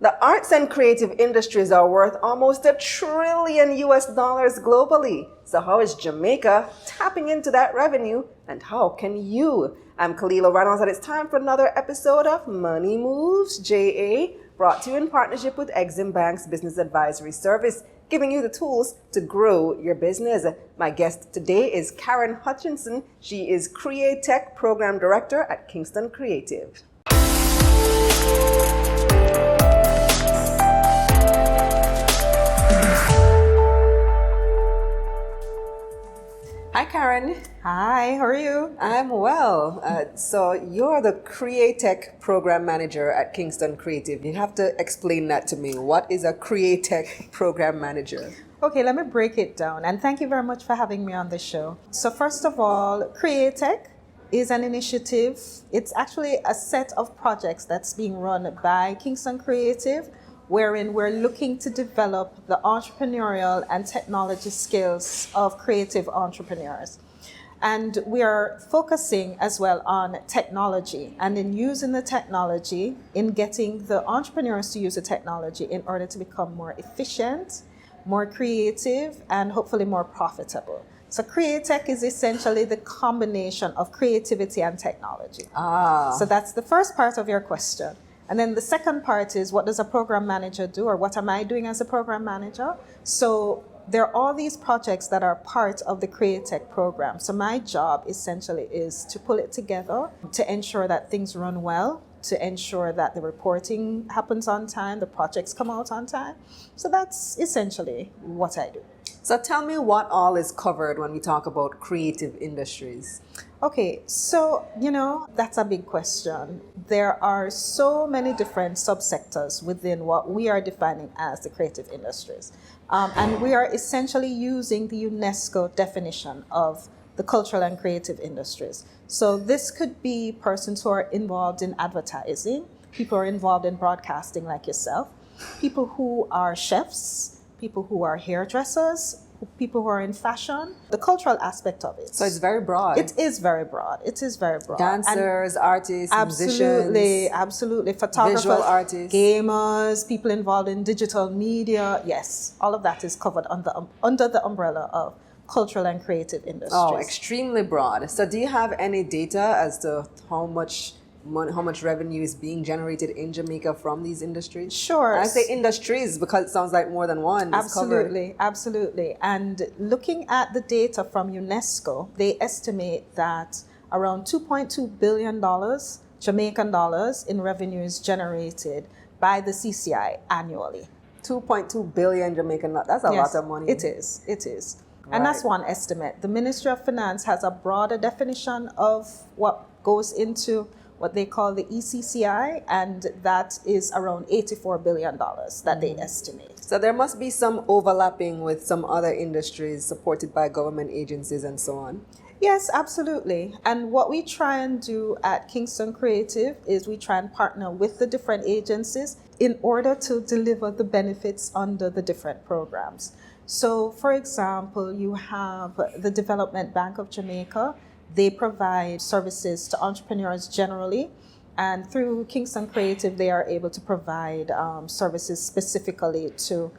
The arts and creative industries are worth almost $1 trillion globally. So how is Jamaica tapping into that revenue, and how can you? I'm Khalila Reynolds, and it's time for another episode of Money Moves JA, brought to you in partnership with EXIM Bank's Business Advisory Service, giving you the tools to grow your business. My guest today is Karen Hutchinson. She is Createch Program Director at Kingston Creative. Hi, Karen. Hi, how are you? I'm well. So you're the Createch Program Manager at Kingston Creative. You have to explain that to me. What is a Createch Program Manager? Okay, let me break it down. And thank you very much for having me on the show. So first of all, Createch is an initiative. It's actually a set of projects that's being run by Kingston Creative, wherein we're looking to develop the entrepreneurial and technology skills of creative entrepreneurs. And we are focusing as well on technology and in using the technology, in getting the entrepreneurs to use the technology in order to become more efficient, more creative, and hopefully more profitable. So Createch is essentially the combination of creativity and technology. So that's the first part of your question. And then the second part is, what does a program manager do, or what am I doing as a program manager? So there are all these projects that are part of the Createch program. So my job essentially is to pull it together, to ensure that things run well, to ensure that the reporting happens on time, the projects come out on time. So that's essentially what I do. So tell me what all is covered when we talk about creative industries. Okay, so, that's a big question. There are so many different subsectors within what we are defining as the creative industries. And we are essentially using the UNESCO definition of the cultural and creative industries. So this could be persons who are involved in advertising, people who are involved in broadcasting like yourself, people who are chefs, people who are hairdressers, people who are in fashion, the cultural aspect of it. So it's very broad. It is very broad. It is very broad. Dancers, artists, musicians. Absolutely. Photographers, visual artists, gamers, people involved in digital media. Yes, all of that is covered under the umbrella of cultural and creative industries. Oh, extremely broad. So do you have any data as to how much revenue is being generated in Jamaica from these industries? Sure. And I say industries because it sounds like more than one is covered. Absolutely. And looking at the data from UNESCO, they estimate that around $2.2 billion Jamaican dollars in revenue is generated by the CCI annually. 2.2 billion Jamaican dollars. That's a lot of money. It is. Right. And that's one estimate. The Ministry of Finance has a broader definition of what goes into what they call the ECCI, and that is around $84 billion that they estimate. So there must be some overlapping with some other industries supported by government agencies and so on. Yes, absolutely. And what we try and do at Kingston Creative is we try and partner with the different agencies in order to deliver the benefits under the different programs. So, for example, you have the Development Bank of Jamaica. They provide services to entrepreneurs generally, and through Kingston Creative, they are able to provide services specifically to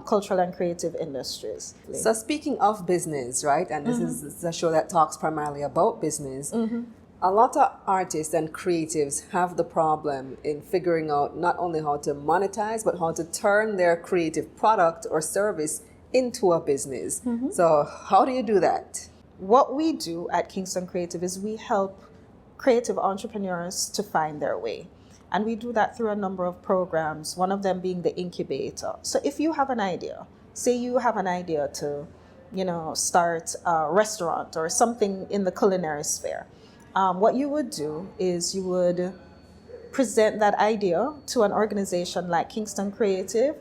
cultural and creative industries. So speaking of business, right, and this is a show that talks primarily about business, a lot of artists and creatives have the problem in figuring out not only how to monetize, but how to turn their creative product or service into a business. So how do you do that? What we do at Kingston Creative is we help creative entrepreneurs to find their way. And we do that through a number of programs, one of them being the incubator. So if you have an idea, say you have an idea to, start a restaurant or something in the culinary sphere, what you would do is you would present that idea to an organization like Kingston Creative,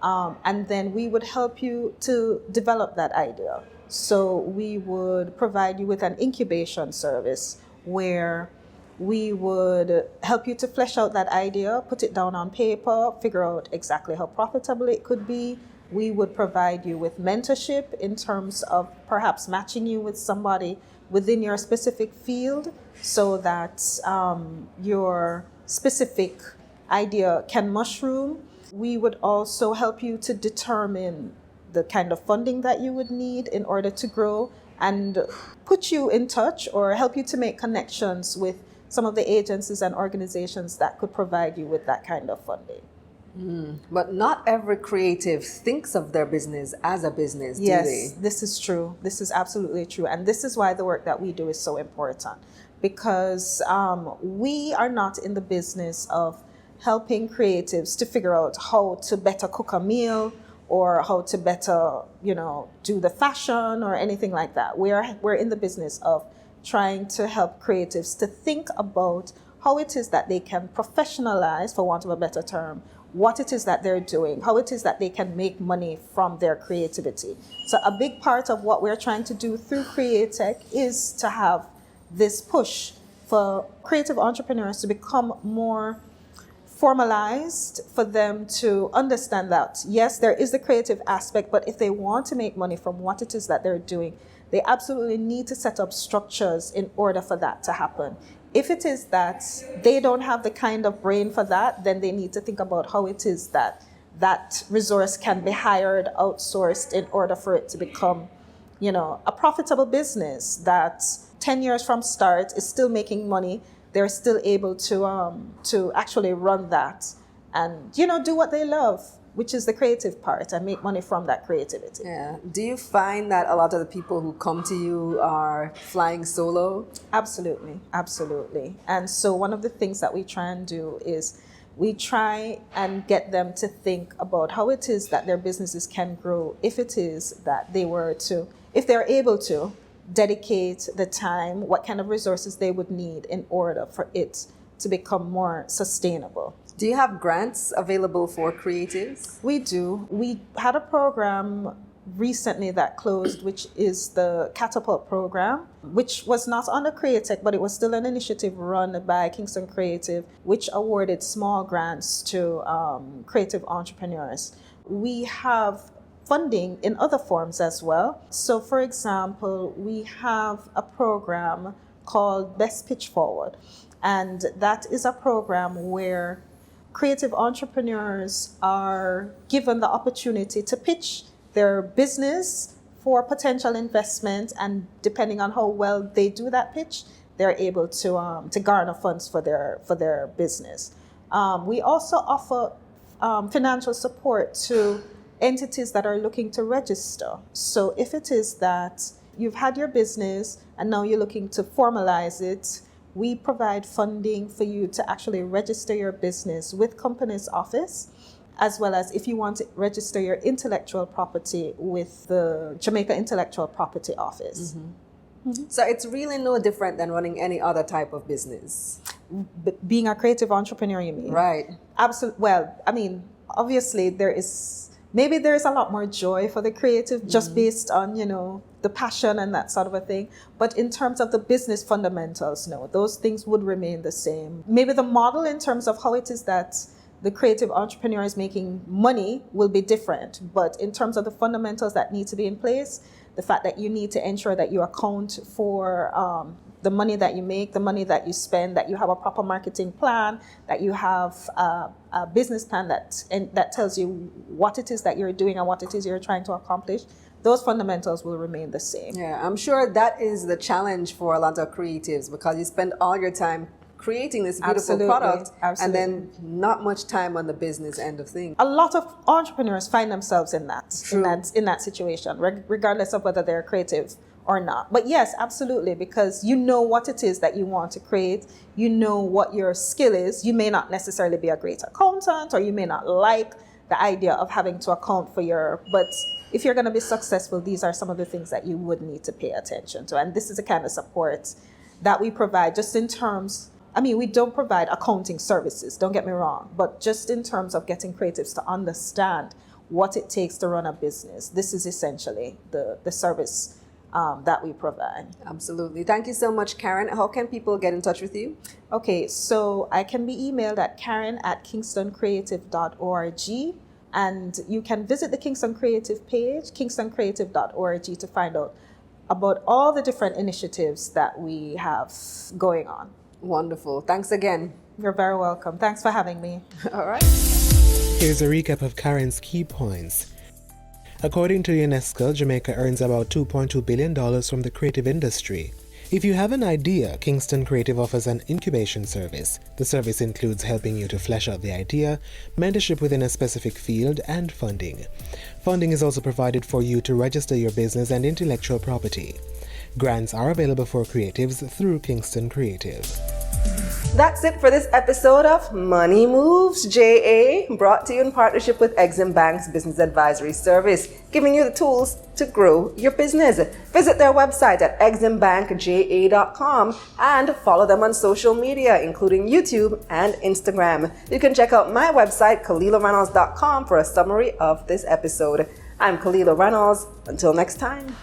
and then we would help you to develop that idea. So we would provide you with an incubation service where we would help you to flesh out that idea, put it down on paper, figure out exactly how profitable it could be. We would provide you with mentorship in terms of perhaps matching you with somebody within your specific field so that your specific idea can mushroom. We would also help you to determine the kind of funding that you would need in order to grow, and put you in touch or help you to make connections with some of the agencies and organizations that could provide you with that kind of funding. But not every creative thinks of their business as a business, do Yes, they? this is true. This is absolutely true. And this is why the work that we do is so important, because we are not in the business of helping creatives to figure out how to better cook a meal or how to better, do the fashion or anything like that. We're in the business of trying to help creatives to think about how it is that they can professionalize, for want of a better term, what it is that they're doing, how it is that they can make money from their creativity. So a big part of what we're trying to do through Createch is to have this push for creative entrepreneurs to become more formalized, for them to understand that, yes, there is the creative aspect, but if they want to make money from what it is that they're doing, they absolutely need to set up structures in order for that to happen. If it is that they don't have the kind of brain for that, then they need to think about how it is that that resource can be hired, outsourced, in order for it to become, a profitable business that 10 years from start is still making money. They're still able to actually run that and, do what they love, which is the creative part, and make money from that creativity. Yeah. Do you find that a lot of the people who come to you are flying solo? Absolutely, absolutely. And so one of the things that we try and do is we try and get them to think about how it is that their businesses can grow if it is that if they're able to dedicate the time, what kind of resources they would need in order for it to become more sustainable. Do you have grants available for creatives? We do. We had a program recently that closed, which is the Catapult program, which was not under Createch, but it was still an initiative run by Kingston Creative, which awarded small grants to creative entrepreneurs. We have funding in other forms as well. So, for example, we have a program called Best Pitch Forward, and that is a program where creative entrepreneurs are given the opportunity to pitch their business for potential investment, and depending on how well they do that pitch, they're able to garner funds for their business. We also offer financial support to entities that are looking to register. So if it is that you've had your business and now you're looking to formalize it, we provide funding for you to actually register your business with Companies Office, as well as if you want to register your intellectual property with the Jamaica Intellectual Property Office. So it's really no different than running any other type of business. Being a creative entrepreneur, you mean? Right. Absolutely. Well, I mean, obviously maybe there's a lot more joy for the creative just based on, the passion and that sort of a thing. But in terms of the business fundamentals, no, those things would remain the same. Maybe the model in terms of how it is that the creative entrepreneur is making money will be different. But in terms of the fundamentals that need to be in place, the fact that you need to ensure that you account for the money that you make, the money that you spend, that you have a proper marketing plan, that you have a business plan that tells you what it is that you're doing and what it is you're trying to accomplish, those fundamentals will remain the same. Yeah, I'm sure that is the challenge for a lot of creatives, because you spend all your time creating this beautiful product and then not much time on the business end of things. A lot of entrepreneurs find themselves in that situation, regardless of whether they're creative or not. But yes, absolutely, because you know what it is that you want to create, you know what your skill is. You may not necessarily be a great accountant, or you may not like the idea of having to account for but if you're going to be successful, these are some of the things that you would need to pay attention to. And this is the kind of support that we provide, just in terms, we don't provide accounting services, don't get me wrong, but just in terms of getting creatives to understand what it takes to run a business. This is essentially the service that we provide. Absolutely. Thank you so much, Karen. How can people get in touch with you? Okay, so I can be emailed at karen@kingstoncreative.org, and you can visit the Kingston Creative page, kingstoncreative.org, to find out about all the different initiatives that we have going on. Wonderful. Thanks again. You're very welcome. Thanks for having me. All right. Here's a recap of Karen's key points. According to UNESCO, Jamaica earns about $2.2 billion from the creative industry. If you have an idea, Kingston Creative offers an incubation service. The service includes helping you to flesh out the idea, mentorship within a specific field, and funding. Funding is also provided for you to register your business and intellectual property. Grants are available for creatives through Kingston Creative. That's it for this episode of Money Moves JA, brought to you in partnership with EXIM Bank's Business Advisory Service, giving you the tools to grow your business. Visit their website at eximbankja.com and follow them on social media, including YouTube and Instagram. You can check out my website, KalilaReynolds.com, for a summary of this episode. I'm Kalila Reynolds. Until next time.